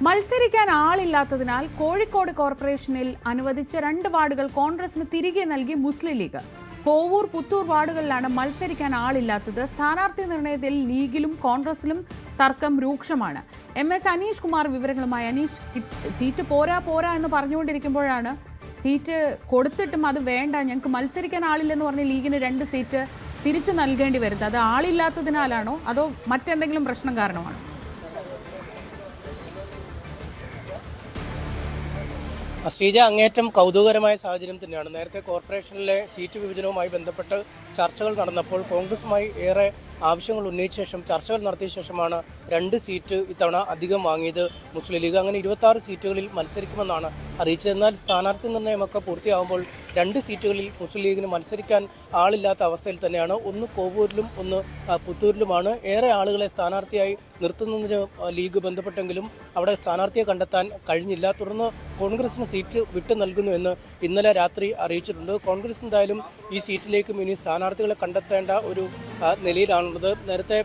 മത്സരിക്കാൻ ആളില്ലാത്തതിനാൽ കോഴിക്കോട് കോർപ്പറേഷനിൽ അനുവദിച്ച 2 വാർഡുകൾ കോൺഗ്രസിന് തിരികെ നൽകി മുസ്ലിം ലീഗ്. കോവൂർ, പുത്തൂർ വാർഡുകളിലാണ് മത്സരിക്കാൻ ആളില്ലാത്തത്. സ്ഥാനാർത്ഥി നിർണയത്തിൽ ലീഗിലും കോൺഗ്രസിലും തർക്കം രൂക്ഷമാണ്. എസ് അനീഷ് കുമാർ വിവരങ്ങളുമായി. അനീഷ്, സീറ്റ് പോരാ എന്ന് പറഞ്ഞുകൊണ്ടിരിക്കുമ്പോഴാണ് സീറ്റ് കൊടുത്തിട്ടും അത് വേണ്ട, ഞങ്ങൾക്ക് മത്സരിക്കാൻ ആളില്ലെന്ന് പറഞ്ഞ് ലീഗിന് 2 സീറ്റ് തിരിച്ചു നൽകേണ്ടി വരുന്നത്. അത് ആളില്ലാത്തതിനാലാണോ അതോ മറ്റെന്തെങ്കിലും പ്രശ്നം കാരണമാണോ? ശ്രീജ, അങ്ങേറ്റം കൗതുകകരമായ സാഹചര്യം തന്നെയാണ്. നേരത്തെ കോർപ്പറേഷനിലെ സീറ്റ് വിഭജനവുമായി ബന്ധപ്പെട്ട് ചർച്ചകൾ നടന്നപ്പോൾ കോൺഗ്രസുമായി ഏറെ ആവശ്യങ്ങൾ ഉന്നയിച്ച ശേഷം ചർച്ചകൾ നടത്തിയ ശേഷമാണ് 2 സീറ്റ് ഇത്തവണ അധികം വാങ്ങിയത് മുസ്ലിം ലീഗ്. അങ്ങനെ 26 സീറ്റുകളിൽ മത്സരിക്കുമെന്നാണ് അറിയിച്ചത്. എന്നാൽ സ്ഥാനാർത്ഥി നിർണ്ണയമൊക്കെ പൂർത്തിയാകുമ്പോൾ 2 സീറ്റുകളിൽ മുസ്ലിം ലീഗിന് മത്സരിക്കാൻ ആളില്ലാത്ത അവസ്ഥയിൽ തന്നെയാണ്. ഒന്ന് കോവൂരിലും ഒന്ന് പുത്തൂരിലുമാണ്. ഏറെ ആളുകളെ സ്ഥാനാർത്ഥിയായി നിർത്തുന്നതിന് ലീഗ് ബന്ധപ്പെട്ടെങ്കിലും അവിടെ സ്ഥാനാർത്ഥിയെ കണ്ടെത്താൻ കഴിഞ്ഞില്ല. തുടർന്ന് കോൺഗ്രസിന് സീറ്റ് വിട്ടു നൽകുന്നു എന്ന് ഇന്നലെ രാത്രി അറിയിച്ചിട്ടുണ്ട്. കോൺഗ്രസ് എന്തായാലും ഈ സീറ്റിലേക്കും ഇനി സ്ഥാനാർത്ഥികളെ കണ്ടെത്തേണ്ട ഒരു നിലയിലാണുള്ളത്. നേരത്തെ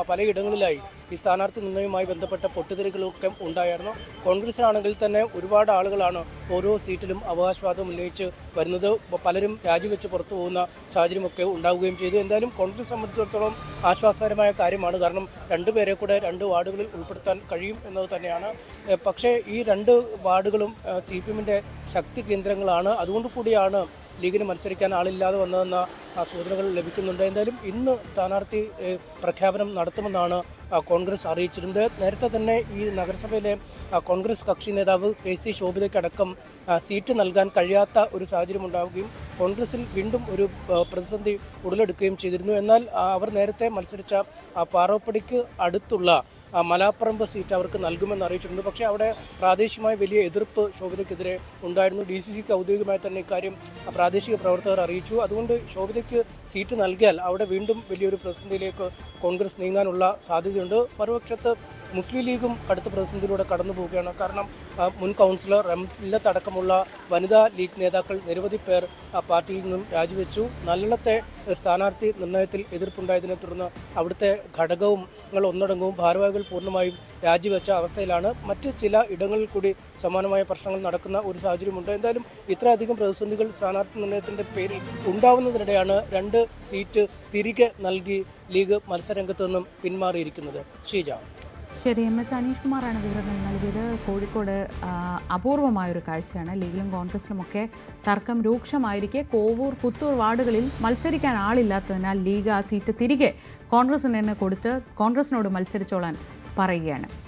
പലയിടങ്ങളിലായി ഈ സ്ഥാനാർത്ഥി നിർണ്ണയവുമായി ബന്ധപ്പെട്ട പൊട്ടിത്തെറികളൊക്കെ ഉണ്ടായിരുന്നു. കോൺഗ്രസിനാണെങ്കിൽ തന്നെ ഒരുപാട് ആളുകളാണ് ഓരോ സീറ്റിലും അവകാശവാദം ഉന്നയിച്ച് വരുന്നത്. പലരും രാജിവെച്ച് പുറത്തു പോകുന്ന സാഹചര്യമൊക്കെ ഉണ്ടാവുകയും ചെയ്തു. എന്തായാലും കോൺഗ്രസ് സംബന്ധിച്ചിടത്തോളം ആശ്വാസകരമായ കാര്യമാണ്. കാരണം 2 പേരെ കൂടെ 2 വാർഡുകളിൽ ഉൾപ്പെടുത്താൻ കഴിയും എന്നത് തന്നെയാണ്. പക്ഷേ ഈ 2 വാർഡുകളും CPM-ന്റെ ശക്തി കേന്ദ്രങ്ങളാണ്. അതുകൊണ്ട് കൂടിയാണ് ലീഗിന് മത്സരിക്കാൻ ആളില്ലാതെ വന്നതെന്ന സൂചനകൾ ലഭിക്കുന്നുണ്ട്. എന്തായാലും ഇന്ന് സ്ഥാനാർത്ഥി പ്രഖ്യാപനം നടത്തുമെന്നാണ് കോൺഗ്രസ് അറിയിച്ചിരുന്നത്. നേരത്തെ തന്നെ ഈ നഗരസഭയിലെ കോൺഗ്രസ് കക്ഷി നേതാവ് KC ശോഭിതയ്ക്കടക്കം സീറ്റ് നൽകാൻ കഴിയാത്ത ഒരു സാഹചര്യം ഉണ്ടാവുകയും കോൺഗ്രസിൽ വീണ്ടും ഒരു പ്രതിസന്ധി ഉടലെടുക്കുകയും ചെയ്തിരുന്നു. എന്നാൽ അവർ നേരത്തെ മത്സരിച്ച പാറോപ്പടിക്ക് അടുത്തുള്ള മലാപ്പറമ്പ് സീറ്റ് അവർക്ക് നൽകുമെന്ന് അറിയിച്ചിട്ടുണ്ട്. പക്ഷേ അവിടെ പ്രാദേശികമായി വലിയ എതിർപ്പ് ശോഭിതയ്ക്കെതിരെ ഉണ്ടായിരുന്നു. DCCക്ക് ഔദ്യോഗികമായി തന്നെ ഇക്കാര്യം പ്രാദേശിക പ്രവർത്തകർ അറിയിച്ചു. അതുകൊണ്ട് ശോഭിതയ്ക്ക് സീറ്റ് നൽകിയാൽ അവിടെ വീണ്ടും വലിയൊരു പ്രതിസന്ധിയിലേക്ക് കോൺഗ്രസ് നീങ്ങാനുള്ള സാധ്യതയുണ്ട്. മറുപക്ഷത്ത് മുസ്ലിം ലീഗും കടുത്ത പ്രതിസന്ധിയിലൂടെ കടന്നു പോവുകയാണ്. കാരണം മുൻ കൗൺസിലർ റംലത്ത് അടക്കമുള്ള വനിതാ ലീഗ് നേതാക്കൾ നിരവധി പേർ പാർട്ടിയിൽ നിന്നും രാജിവെച്ചു. നല്ലളത്തെ സ്ഥാനാർത്ഥി നിർണയത്തിൽ എതിർപ്പുണ്ടായതിനെ തുടർന്ന് അവിടുത്തെ ഘടകങ്ങൾ ഒന്നടങ്കവും ഭാരവാഹികൾ പൂർണ്ണമായും രാജിവെച്ച അവസ്ഥയിലാണ്. മറ്റ് ചില ഇടങ്ങളിൽ കൂടി സമാനമായ പ്രശ്നങ്ങൾ നടക്കുന്ന ഒരു സാഹചര്യമുണ്ട്. എന്തായാലും ഇത്രയധികം പ്രതിസന്ധികൾ സ്ഥാനാർത്ഥി നിർണയത്തിൻ്റെ പേരിൽ ഉണ്ടാവുന്നതിനിടെയാണ് 2 സീറ്റ് തിരികെ നൽകി ലീഗ് മത്സരരംഗത്ത് നിന്നും പിന്മാറിയിരിക്കുന്നത്. ഷീജ. ശരി, എസ് അനീഷ് കുമാറാണ് വിവരങ്ങൾ നൽകിയത്. കോഴിക്കോട് അപൂർവമായൊരു കാഴ്ചയാണ്. ലീഗിലും കോൺഗ്രസിലുമൊക്കെ തർക്കം രൂക്ഷമായിരിക്കെ കോവൂർ, പുത്തൂർ വാർഡുകളിൽ മത്സരിക്കാൻ ആളില്ലാത്തതിനാൽ ലീഗ് ആ സീറ്റ് തിരികെ കോൺഗ്രസിന് തന്നെ കൊടുത്ത് കോൺഗ്രസിനോട് മത്സരിച്ചോളാൻ പറയുകയാണ്.